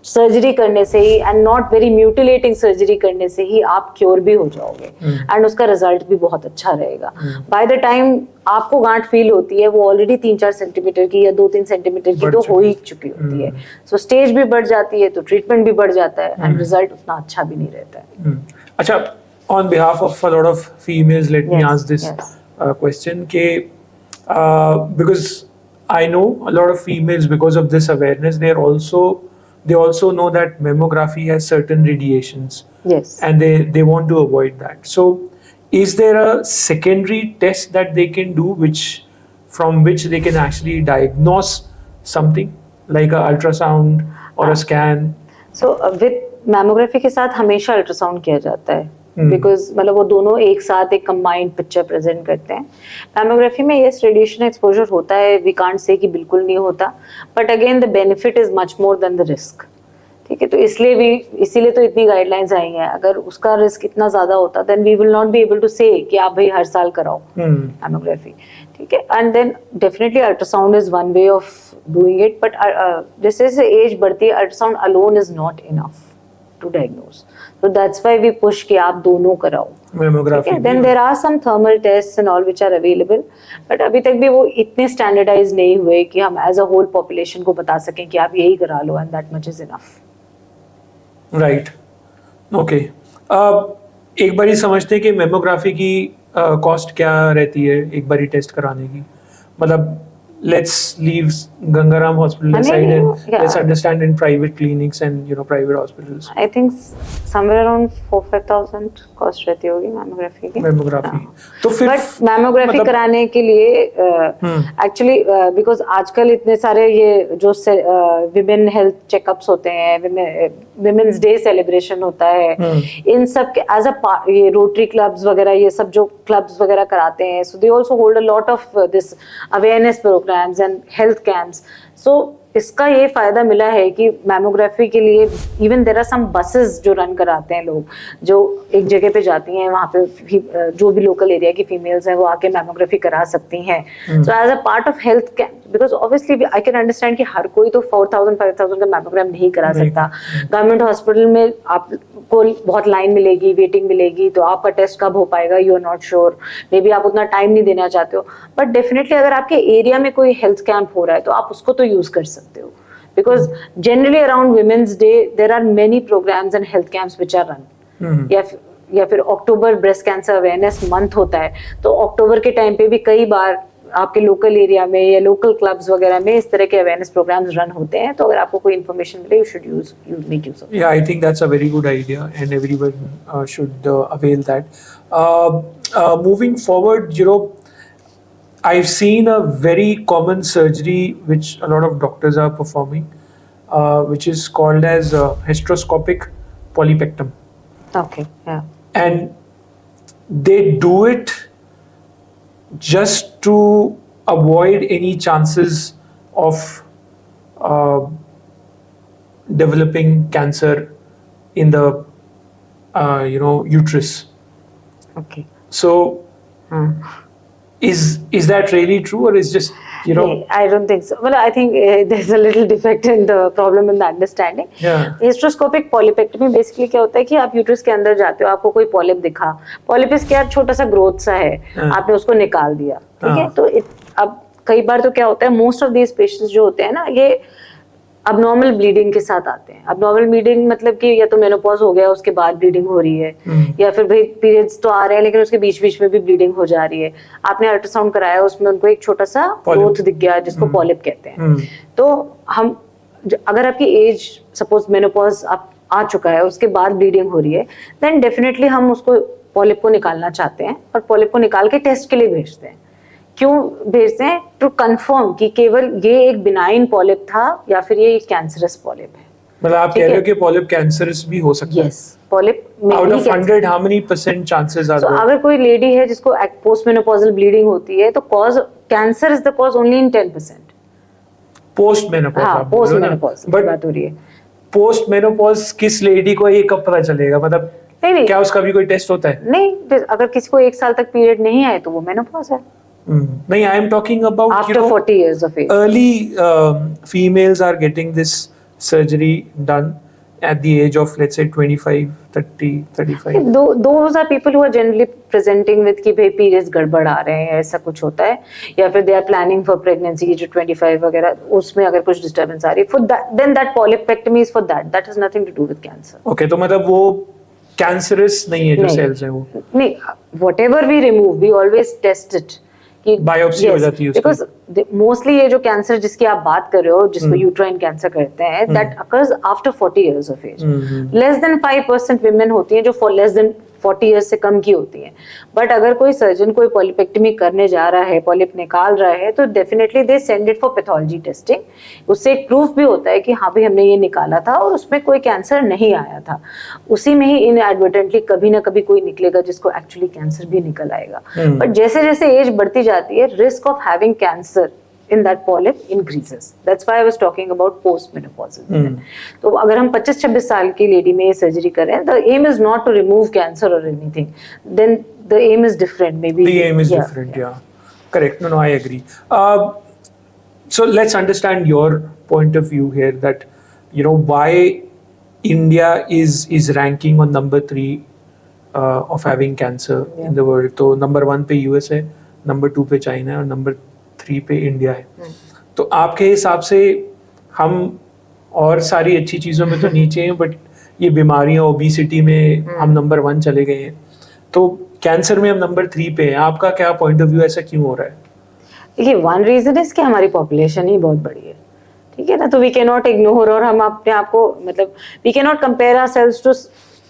सर्जरी करने से ही एंड नॉट वेरी म्यूटिलेटिंग सर्जरी करने से ही आप क्योर भी हो जाओगे एंड उसका रिजल्ट भी बहुत अच्छा रहेगा। बाय द टाइम आपको गांठ फील होती है वो ऑलरेडी 3-4 सेंटीमीटर की या 2-3 सेंटीमीटर की तो हो ही चुकी होती है। सो स्टेज भी बढ़ जाती है तो ट्रीटमेंट भी बढ़ जाता है एंड रिजल्ट उतना अच्छा भी नहीं रहता है। अच्छा, on behalf of a lot of females let me ask this question के because I know a lot of females, because of this awareness, they also know that mammography has certain radiations. Yes. And they want to avoid that. So, is there a secondary test that they can do, from which they can actually diagnose something like a ultrasound or a scan? So, with mammography के साथ हमेशा ultrasound किया जाता है, because मतलब वो दोनों एक साथ एक कंबाइंड पिक्चर प्रेजेंट करते हैं। मैमोग्राफी में यस रेडिएशन एक्सपोजर होता है, वी कांट से कि बिल्कुल नहीं होता, but again the benefit is much more than the risk. ठीक है, तो इसीलिए तो इतनी गाइडलाइंस आई हैं। अगर उसका रिस्क इतना ज्यादा होता then we will not be able to say कि आप भाई हर साल कराओ मैमोग्राफी। ठीक है, and then definitely ultrasound is one way of doing it, but जैसे जैसे एज बढ़ती है ultrasound alone is not enough to diagnose. So that's why we push कि आप दोनों कराओ mammography. Then there are some thermal tests and all which are available, but अभी तक भी वो इतने standardized नहीं हुए कि हम as a whole population को बता सकें कि आप यही करा लो and that much is enough. Right. Okay. एक बारी समझते हैं कि मेमोग्राफी की कॉस्ट क्या रहती है एक बारी टेस्ट कराने की? मतलब let's leave Gangaram Hospital aside and let's understand in private clinics and private hospitals. I think somewhere around 4-5,000 cost रहती होगी मैमोग्राफी की। मैमोग्राफी तो फिर बट मैमोग्राफी कराने के लिए एक्चुअली बिकॉज आजकल इतने सारे ये जो विमेन हेल्थ चेकअप्स होते हैं, विमेन्स डे सेलिब्रेशन होता है, इन सब के एज अ ये रोटरी क्लब्स वगैरह ये सब जो क्लब्स वगैरह कराते हैं, so they also hold a lot of this awareness programs and health camps. So इसका ये फायदा मिला है कि मैमोग्राफी के लिए even there are some buses जो रन कराते हैं लोग, जो एक जगह पे जाती हैं, वहाँ पे जो भी लोकल एरिया की फीमेल्स हैं वो आके मैमोग्राफी करा सकती हैं। So as a part of health camp, because obviously I can understand कि हर कोई तो 4,000 5,000 का मैमोग्राम नहीं करा सकता। गवर्नमेंट हॉस्पिटल में आपको बहुत लाइन मिलेगी, वेटिंग मिलेगी, तो आपका टेस्ट कब हो पाएगा you are not sure, maybe आप उतना टाइम नहीं देना चाहते हो, बट डेफिनेटली अगर आपके एरिया में कोई हेल्थ कैंप हो रहा है तो आप उसको तो यूज कर सकते हो, because generally around women's day there are many programs and health camps which are run. या फिर October breast cancer awareness month होता है, तो अक्टूबर के टाइम पे भी कई बार आपके लोकल एरिया में या लोकल क्लब्स वगैरह में इस तरह के अवेयरनेस प्रोग्राम्स रन होते हैं। तो अगर आपको कोई इन्फॉर्मेशन मिले, you should make use of. Yeah, I think that's a very good idea, and everyone should avail that. Moving forward, I've seen a very common surgery which a lot of doctors are performing, which is called as hysteroscopic polypectomy, Okay, yeah. and they do it just to avoid any chances of developing cancer in the uterus. Okay. So is that really true, or is just I don't think so. Well, I think there's a little defect in the problem in the understanding. Yeah. Hysteroscopic polypectomy basically क्या होता है कि आप uterus के अंदर जाते हो, आपको कोई पॉलिप दिखा, पॉलिपिस क्या छोटा सा ग्रोथ सा है, आपने उसको निकाल दिया, ठीक है। तो अब कई बार तो क्या होता है, मोस्ट ऑफ दीज पेशेंट्स जो होते हैं ना, ये अबनॉर्मल ब्लीडिंग के साथ आते हैं। अबनॉर्मल ब्लीडिंग मतलब कि या तो मेनोपॉज हो गया उसके बाद ब्लीडिंग हो रही है, या फिर भाई पीरियड्स तो आ रहे हैं लेकिन उसके बीच बीच में भी ब्लीडिंग हो जा रही है, आपने अल्ट्रासाउंड कराया, उसमें उनको एक छोटा सा ग्रोथ दिख गया जिसको पॉलिप कहते हैं। तो हम अगर आपकी एज सपोज मेनोपॉज आ चुका है, उसके बाद ब्लीडिंग हो रही है, देन डेफिनेटली हम उसको पॉलिप को निकालना चाहते हैं और पॉलिप को निकाल के टेस्ट के लिए भेजते हैं। क्यों भेजते हैं? टू कंफर्म कि केवल ये एक बिनाइन पॉलिप था या फिर ये एक कैंसरस पॉलिप है। मतलब आप कह रहे हो कि पॉलिप कैंसरस भी हो सकता है? Yes, polyp out of 100 how many % chances are there? अगर कोई लेडी है जिसको पोस्ट मेनोपॉजल ब्लीडिंग होती है तो cause cancer is the cause only in 10%। Post menopause? हाँ, पोस्ट मेनोपॉज की बात हो रही है। पोस्ट मेनोपॉज किस लेडी को ये कब पता चलेगा? मतलब नहीं, क्या उसका भी कोई टेस्ट होता है? नहीं, अगर किसी को 1 साल तक पीरियड नहीं आए तो वो मेनोपॉज है। नहीं, I am talking about after 40 years of age. Early females are getting this surgery done at the age of, let's say, 25, 30, 35. Those are people who are generally presenting with कि भाई periods गड़बड़ आ रहे हैं, ऐसा कुछ होता है, या फिर they are planning for pregnancy जो 25 वगैरह, उसमें अगर कुछ disturbance आ रही है, for that, then that polypectomy is for that. That has nothing to do with cancer. Okay, तो मतलब वो cancerous नहीं है जो cells हैं वो? नहीं, whatever we remove, we always test it. Biopsy हो जाती है उसकी? बिकॉज मोस्टली ये जो कैंसर जिसकी आप बात कर रहे हो, जिसको यूट्राइन कैंसर कहते हैं, that occurs after 40 years of age. Less than 5% women होती हैं जो लेस देन 40 years से कम की होती हैं। बट अगर कोई सर्जन कोई पॉलीपेक्टमी करने जा रहा है, पॉलिप निकाल रहा है, तो definitely they send it for pathology testing. उससे एक प्रूफ भी होता है कि हाँ भाई हमने ये निकाला था और उसमें कोई कैंसर नहीं आया था। उसी में ही इनएडवर्टेंटली कभी ना कभी कोई निकलेगा जिसको एक्चुअली कैंसर भी निकल आएगा। बट जैसे जैसे एज बढ़ती जाती है, risk of having cancer in that polyp increases. That's why I was talking about postmenopausal women. तो अगर हम 25-26 साल की लेडी में ये सर्जरी करें, the aim is not to remove cancer or anything. Then the aim is different. Maybe the aim is different. Yeah, correct. No, I agree. So let's understand your point of view here. That why India is ranking on number 3 of having cancer in the world. तो number 1 पे US है, number 2 पे China है और number 3 पे India है। तो आपके हिसाब से हम और सारी अच्छी चीज़ों में तो नीचे हैं, बट ये बीमारियां, ओबेसिटी में हम नंबर 1 चले गए हैं, तो कैंसर में हम नंबर 3 पे हैं। आपका क्या पॉइंट ऑफ व्यू, ऐसा क्यों हो रहा है? देखिए, वन रीजन है कि हमारी पॉपुलेशन ही बहुत बड़ी है, ठीक है ना। तो वी कैन नॉट इग्नोर, और हम अपने आप को मतलब we can not compare ourselves to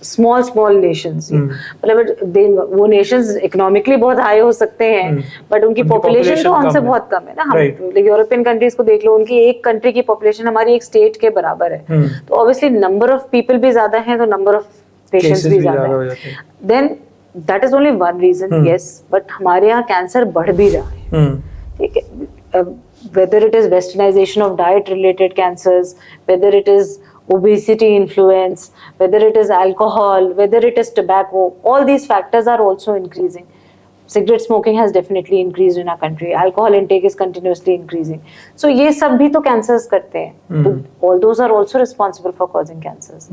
small nations. मतलब वो नेशंस इकोनॉमिकली बहुत हाई हो सकते हैं, बट उनकी पॉपुलेशन तो हमसे बहुत कम है ना। हम यूरोपियन कंट्रीज को देख लो, उनकी एक कंट्री की पॉपुलेशन हमारी एक स्टेट के बराबर है। तो ऑब्वियसली नंबर ऑफ पीपल भी ज्यादा है, तो नंबर ऑफ पेशेंट्स भी ज्यादा है। Then that is only one reason, yes, but हमारे यहाँ कैंसर बढ़ भी रहा है, ठीक है। whether it is westernization of diet related cancers, whether it is obesity influence, whether it is alcohol, whether it is tobacco, all these factors are also increasing. Cigarette smoking has definitely increased in our country. Alcohol intake is continuously increasing. So ये सब भी तो cancers करते हैं. So all those are also responsible for causing cancers.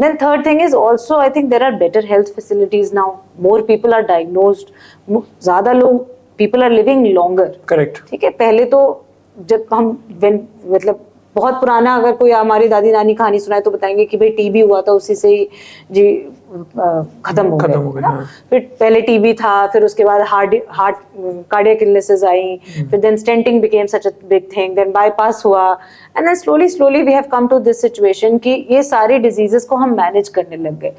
Then third thing is also, I think there are better health facilities now. More people are diagnosed. ज़्यादा लोग, people are living longer. Correct. ठीक है. पहले तो जब हम मतलब बहुत पुराना अगर कोई हमारी दादी नानी कहानी सुनाए तो बताएंगे कि भाई टीबी हुआ था, उसी से ही जी खत्म हो गया. फिर पहले टीबी था, फिर उसके बाद हार्ट कार्डियक इलनेसेस आई, फिर then stenting became such a big thing, then bypass हुआ, and then slowly we have come to this situation कि ये सारी डिजीजेस को हम मैनेज करने लग गए.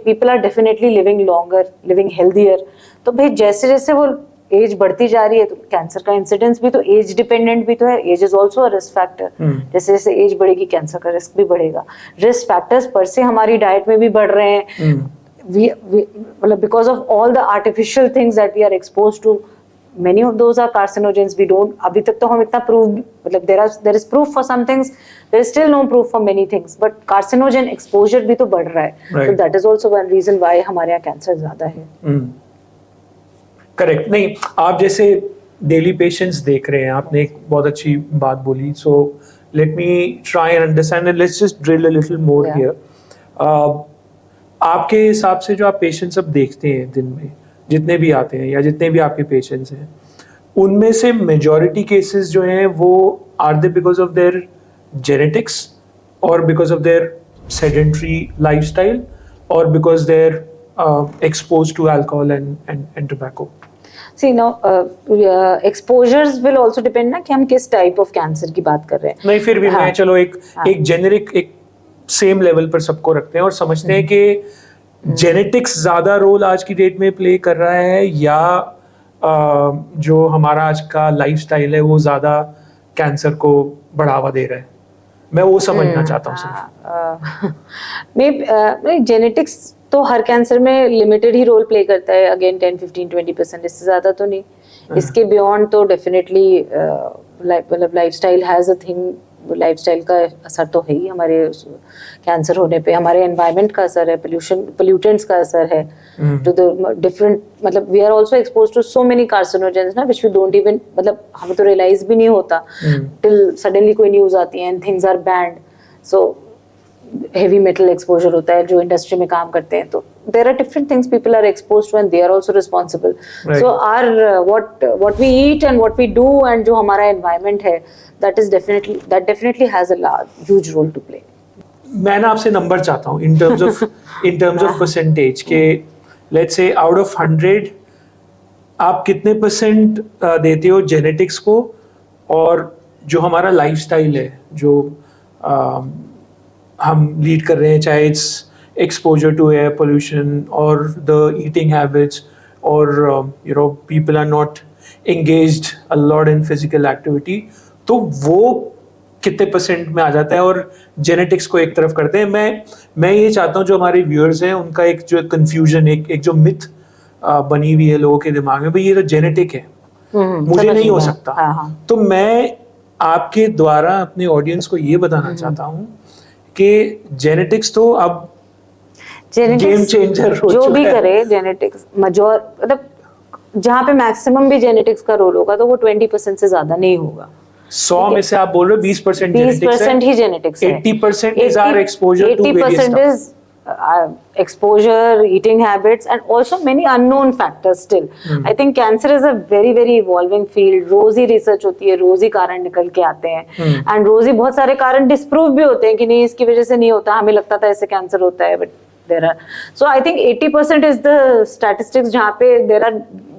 People are definitely living longer, living healthier. तो भाई जैसे जैसे वो एज बढ़ती जा रही है तो कैंसर का इंसिडेंस भी तो एज डिपेंडेंट भी तो है. Age is also a risk factor. जैसे जैसे एज बढ़ेगी कैंसर का रिस्क भी बढ़ेगा. रिस्क फैक्टर्स पर से हमारी डाइट में भी बढ़ रहे हैं. मतलब because of all the artificial things that we are expose to, many of those are carcinogens. We don't, अभी तक तो हम इतना प्रूव, मतलब there is proof for some things, there is still no proof for many things, but carcinogen exposure भी तो बढ़ रहा है. So that is also one reason why हमारे यहाँ कैंसर ज्यादा है. करेक्ट. नहीं, आप जैसे डेली पेशेंट्स देख रहे हैं, आपने एक बहुत अच्छी बात बोली. So let me try and understand and let's just drill a little more here. आपके हिसाब से जो आप पेशेंट्स अब देखते हैं दिन में, जितने भी आते हैं या जितने भी आपके पेशेंट्स हैं, उनमें से मेजॉरिटी केसेस जो हैं वो are they because of their genetics और because of their sedentary lifestyle और because their exposed to alcohol and tobacco? See now, exposures will also depend ना कि हम किस टाइप ऑफ कैंसर की बात कर रहे हैं. नहीं, फिर भी मैं चलो एक जेनेरिक, एक सेम लेवल पर सबको रखते हैं और समझते हैं कि जेनेटिक्स ज्यादा रोल आज की डेट में प्ले कर रहा है या जो हमारा आज का लाइफस्टाइल है वो ज्यादा कैंसर को बढ़ावा दे रहा है. मैं वो समझना चाहता हूँ सिर्फ. जेनेटिक्स तो हर कैंसर में लिमिटेड ही रोल प्ले करता है. अगेन 10-15-20%, इससे ज्यादा तो नहीं. इसके बियॉन्ड तो डेफिनेटली मतलब lifestyle has a thing. Lifestyle का असर तो है ही हमारे कैंसर होने पे. हमारे एनवायरनमेंट का असर है, पोल्यूटेंट्स का असर है टू द डिफरेंट, मतलब we are also exposed to so many carcinogens ना व्हिच वी डोंट इवन, मतलब हमें तो रियलाइज भी नहीं होता टिल सडनली कोई न्यूज आती है and things are banned. So heavy metal exposure होता है जो इंडस्ट्री में काम करते हैं. तो there are different things people are exposed to and they are also responsible. So are what we eat and what we do and जो हमारा एनवायरनमेंट है, that definitely has a huge role to play. मैं ना आपसे number चाहता हूँ in terms of percentage के let's say out of 100 आप कितने % देते हो जेनेटिक्स को और जो हमारा लाइफस्टाइल है जो हम लीड कर रहे हैं, चाहे it's exposure to air pollution और द ईटिंग हैबिट्स और you know people are not engaged a lot in physical activity, तो वो कितने % में आ जाता है और जेनेटिक्स को एक तरफ करते हैं. मैं ये चाहता हूँ जो हमारे व्यूअर्स हैं उनका एक जो कंफ्यूजन, एक जो मिथ बनी हुई है लोगों के दिमाग में, भाई ये तो जेनेटिक है, मुझे नहीं हो सकता. तो मैं आपके द्वारा अपने ऑडियंस को ये बताना चाहता हूँ कि जेनेटिक्स तो अब गेम चेंजर हो जो भी करे जेनेटिक्स, मतलब जहाँ पे मैक्सिमम भी जेनेटिक्स का रोल होगा तो वो 20% से ज्यादा नहीं होगा. 100 में से आप बोल रहे हो 20% ही जेनेटिक्स है. 80% is our exposure to various stuff. 80% is exposure, eating habits, and also many unknown factors still. I think cancer is a very very evolving field. Rose he research होती है, रोज ही कारण निकल के आते हैं, एंड रोज ही बहुत सारे कारण डिस्प्रूव भी होते हैं कि नहीं इसकी वजह से नहीं होता, हमें लगता था ऐसे कैंसर होता है, but there are, so I think 80% is the statistics जहाँ पे there are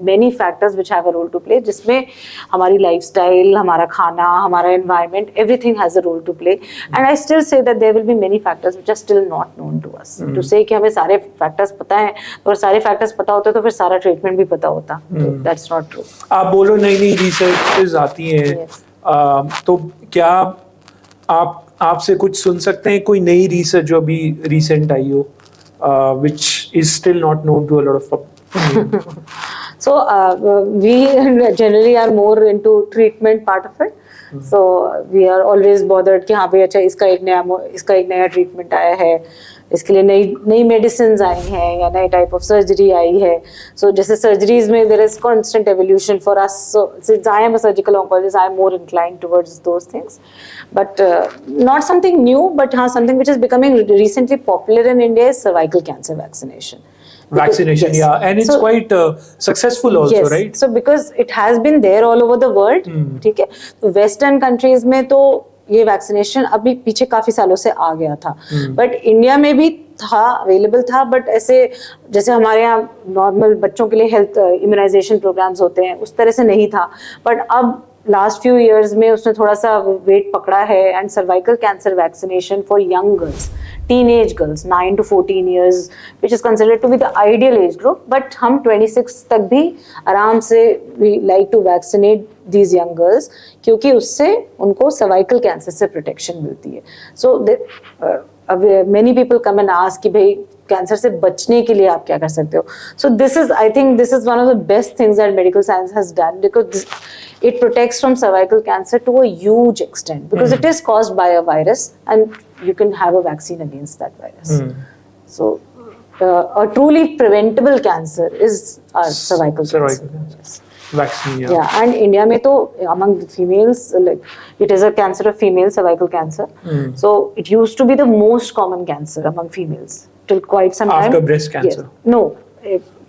many factors which have a role to play, जिसमें हमारी lifestyle, हमारा खाना, हमारा environment, everything has a role to play. And I still say that there will be many factors which are still not known to us. To say कि हमें सारे factors पता हैं, और सारे factors पता होते तो फिर सारा treatment भी पता होता. That's not true. आप बोलो नई researches आती हैं, तो क्या आपसे कुछ सुन सकते हैं कोई नई research जो अभी recent आई हो? Which is still not known to a lot of people. So we generally are more into treatment part of it. So we are always bothered कि हाँ भाई अच्छा इसका एक नया ट्रीटमेंट आया है, इसके लिए नई मेडिसिन आई हैं या नई टाइप ऑफ सर्जरी आई है. सो जैसे सर्जरीज में there is constant evolution for us. So since I am a surgical oncologist, I am more inclined towards those things, but not something new, but something which is becoming recently popular in India is cervical cancer vaccination. Vaccination, Yes. yeah, and it's So- quite successful also, Yes. right? So because it has been there all over the world, ठीक है. तो western countries में तो ये vaccination अभी पीछे काफी सालों से आ गया था, बट इंडिया में भी था, अवेलेबल था, बट ऐसे जैसे हमारे यहाँ नॉर्मल बच्चों के लिए हेल्थ इम्यूनाइजेशन प्रोग्राम्स होते हैं उस तरह से नहीं था. बट अब लास्ट फ्यू इयर्स में उसने थोड़ा सा वेट पकड़ा है, and cervical cancer vaccination for young girls, teenage girls 9 to 14 years, which is considered to be the ideal age group, but हम 26 तक भी आराम से we like to vaccinate these young girls, क्योंकि उससे उनको cervical cancer से protection मिलती है. So many people come and ask कि भाई कैंसर से बचने के लिए आप क्या कर सकते हो. So I think this is one of the best things that medical science has done, because it protects from cervical cancer to a huge extent, because it is caused by a virus and you can have a vaccine against that virus. So a truly preventable cancer is cervical cancer. Yes. Vaccine, yeah. Yeah, and India में तो among females, like it is a cancer of female, cervical cancer. So it used to be the most common cancer among females till quite some time. After breast cancer? Yes. No,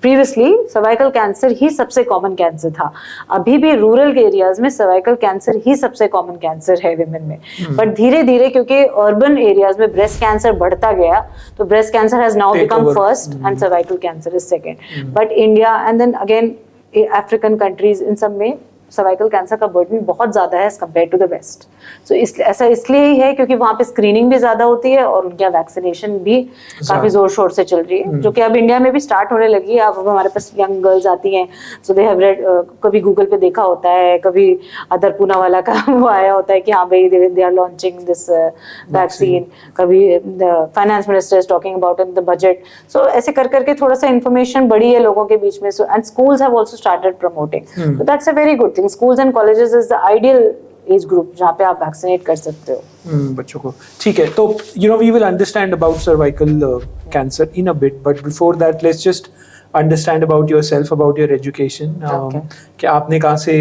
previously cervical cancer ही सबसे common cancer था. अभी भी rural areas में cervical cancer ही सबसे common cancer है women में. But धीरे धीरे क्योंकि urban areas में breast cancer बढ़ता गया, तो breast cancer has now Take become over. first and cervical cancer is second. But India and then again African countries, इन सब में सर्वाइकल कैंसर का बर्डन बहुत ज्यादा है as compared to the west. So ऐसा इसलिए ही है क्योंकि वहाँ पे स्क्रीनिंग भी ज्यादा होती है और उनकी वैक्सीनेशन भी काफी जोर शोर से चल रही है, जो कि अब इंडिया में भी स्टार्ट होने लगी है. अब हमारे पास यंग गर्ल्स आती हैं, सो दे हैव रेड, कभी गूगल पे देखा होता है, कभी अदर पूनावाला का वो आया होता है कि हाँ भाई they are launching this vaccine, कभी finance minister is talking about in the budget. So ऐसे कर करके थोड़ा सा इन्फॉर्मेशन बढ़ी है लोगों के बीच में. So and schools have also started promoting. So that's a very good thing. Schools and colleges is the ideal age group जहाँ पे आप वैक्सीनेट कर सकते हो बच्चों को. ठीक है, तो we will understand about cervical cancer in a bit, but before that let's just understand about yourself, about your education. Okay. कि आपने कहाँ से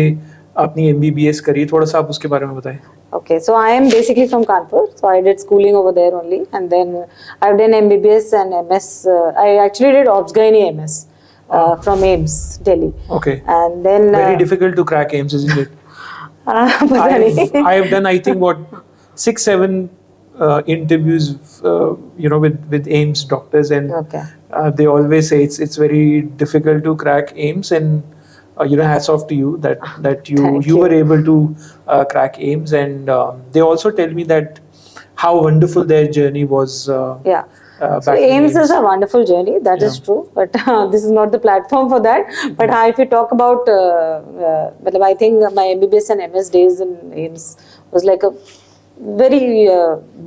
अपनी MBBS करी, थोड़ा सा आप उसके बारे में बताएं. Okay, so I am basically from Kanpur, so I did schooling over there only, and then I've done MBBS and MS. I actually did Obs-Gynae MS from AIIMS, Delhi. Okay. And then Very difficult to crack AIIMS, isn't it? पता नहीं. I have done, I think, what 6-7 interviews, with AIIMS doctors, and Okay. they always say it's very difficult to crack AIIMS, and hats off to you that Thank you you. were able to crack AIIMS, and they also tell me that how wonderful their journey was. Yeah. So Back in AIIMS is a wonderful journey, that is true, but this is not the platform for that. But if you talk about, I think my MBBS and MS days in AIIMS was like a very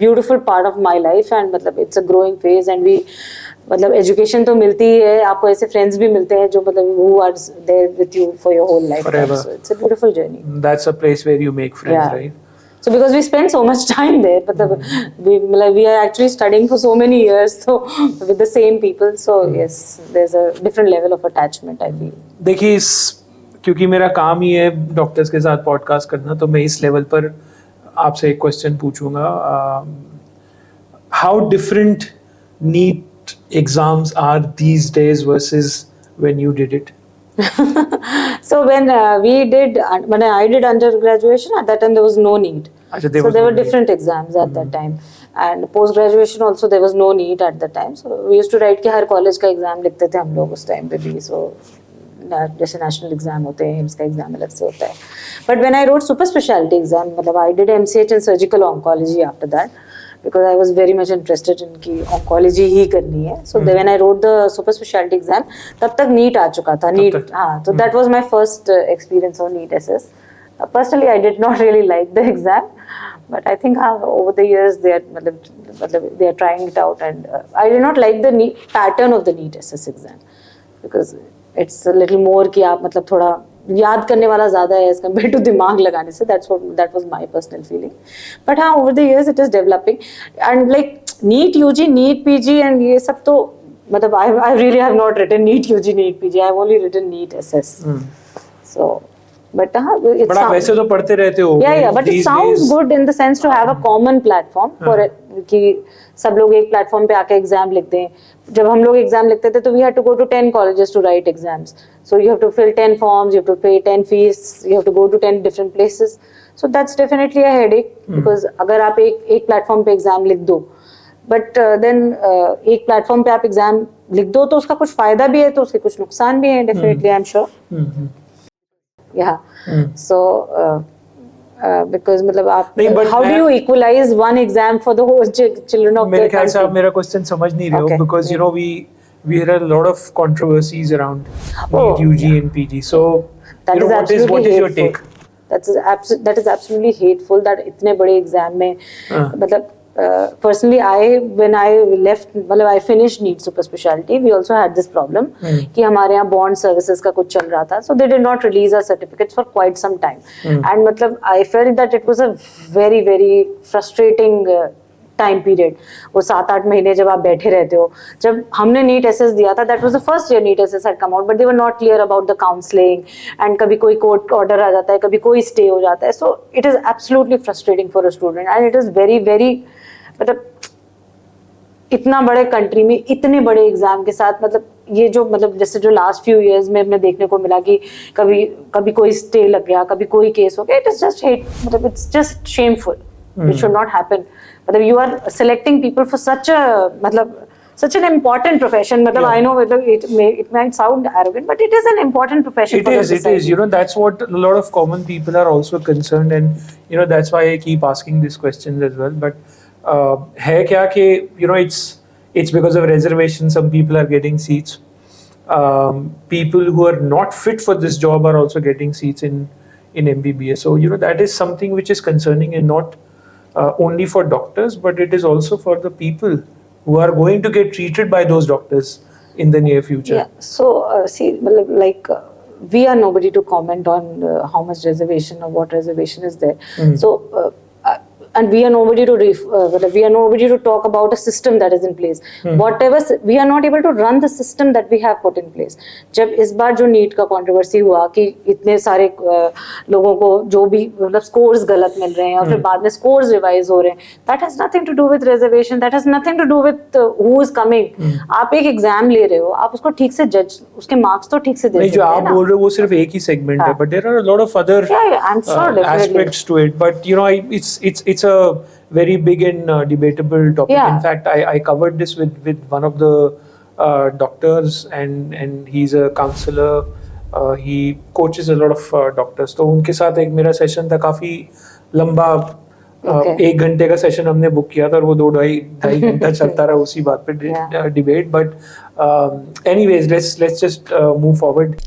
beautiful part of my life, and it's a growing phase, and we education तो मिलती ही है आपको, ऐसे friends भी मिलते हैं जो who are there with you for your whole life. Forever. So it's a beautiful journey. That's a place where you make friends, Yeah. right? So because we spend so much time there, we are actually studying for so many years, so with the same people. So yes, there's a different level of attachment, I feel. देखिए, क्योंकि मेरा काम ही है doctors के साथ podcast करना, तो मैं इस लेवल पर आपसे एक क्वेश्चन पूछूंगा. How different NEET exams are these days versus when you did it? So when I did undergraduation, at that time there was no need. Achha, there So was there no were need. different exams at that time, and post graduation also there was no need at that time. So we used to write कि हर college का exam लिखते थे हम लोग उस time पे भी. So जैसे नेशनल एग्जाम होते हैं, एम्स का एग्जाम अलग से होता है. But when I wrote super specialty exam, I did MCH in surgical oncology after that, because I was very much interested in कि oncology ही करनी है. So then when I wrote the super specialty exam, तब तक NEET आ चुका था. NEET, हाँ, so that was my first experience on NEET SS. Personally, I did not really like the exam, but I think over the years they are trying it out, and I did not like the pattern of the NEET SS exam, because it's little more कि आप मतलब थोड़ा याद करने वाला ज्यादा है as compared to दिमाग लगाने से. That was my personal feeling. But हाँ, over the years it is developing. And like NEET UG, NEET PG and ये सब तो मतलब I really have not written NEET UG, NEET PG. I have only written NEET SS. So but हाँ, but आप वैसे तो पढ़ते रहते हो. yeah, but it sounds good in the sense to have a common platform for कि सब लोग एक प्लेटफॉर्म पे आके एग्जाम लिखते हैं. जब हम लोग एग्जाम लिखते थे तो we had to go to 10 colleges to write exams. So you have to fill 10 forms, you have to pay 10 fees, you have to go to 10 different places. So that's definitely a headache because अगर आप एक platform पे exam लिख दो, but then एक platform पे आप exam लिख दो तो उसका कुछ फायदा भी है तो उसके कुछ नुकसान भी है. Definitely I am sure. Yeah. So, because मतलब आप how do you equalize one exam for the whole children of मेरे the ख्याल से आप country? मेरा क्वेश्चन समझ नहीं रहे हो. Okay. Because you know we hear a lot of controversies around Oh, NEET, UG and PG. So That you is know absolutely what is your hateful. take? That is absolutely hateful that इतने बड़े exam में मतलब personally when I left मतलब I finished NEET super specialty, we also had this problem कि हमारे यहाँ bond services का कुछ चल रहा था, so they did not release our certificates for quite some time. And मतलब I felt that it was a very very frustrating time period. वो 7-8 महीने जब आप बैठे रहते हो. जब हमने नीट एसएस दिया था, that was the first year NEET SS had come out, but they were not clear about the counselling and कभी कोई कोर्ट ऑर्डर आ जाता है, कभी कोई स्टे हो जाता है. So it is absolutely frustrating for a student and it is very very मतलब इतना बड़े कंट्री में इतने बड़े एग्जाम के साथ मतलब ये जो मतलब जैसे जो लास्ट फ्यू इयर्स में हमें देखने को मिला कि कभी कभी कोई स्टे लग गया, कभी कोई केस हो गया. इट इज जस्ट हेट मतलब it's just shameful. It should not happen. मतलब you are selecting people for such a मतलब such an important profession. मतलब I know it might sound arrogant, but it is an important profession for the society. It is. You know, that's what a lot of common people are also concerned, and you know that's why I keep asking these questions as well. But है क्या कि you know it's because of reservation some people are getting seats. People who are not fit for this job are also getting seats in MBBS. So you know that is something which is concerning, and not only for doctors, but it is also for the people who are going to get treated by those doctors in the near future. Yeah. So see, like we are nobody to comment on how much reservation or what reservation is there. So and we are nobody to talk about a system that is in place. Whatever we are not able to run the system that we have put in place. जब इस बार जो NEET का controversy हुआ कि इतने सारे लोगों को जो भी मतलब स्कोर्स गलत मिल रहे हैं और फिर बाद में स्कोर्स रिवाइज हो रहे हैं, that has nothing to do with reservation, that has nothing to do with who is coming. आप एक एग्जाम ले रहे हो, आप उसको ठीक से जज, उसके मार्क्स तो ठीक से दे नहीं, जो सकते हैं आप ना. बोल रहे हो वो सिर्फ एक ही सेगमेंट है, but there are a lot of other I'm sure definitely. aspects to it. But you know, it's a very big and debatable topic. Yeah. In fact, I covered this with one of the doctors, and he's a counselor. He coaches a lot of doctors. तो उनके साथ एक मेरा session था, काफी लंबा. Okay. 1 घंटे का सेशन हमने बुक किया था और वो 2-2.5 घंटा चलता रहा उसी बात पे debate. But anyways, let's just move forward.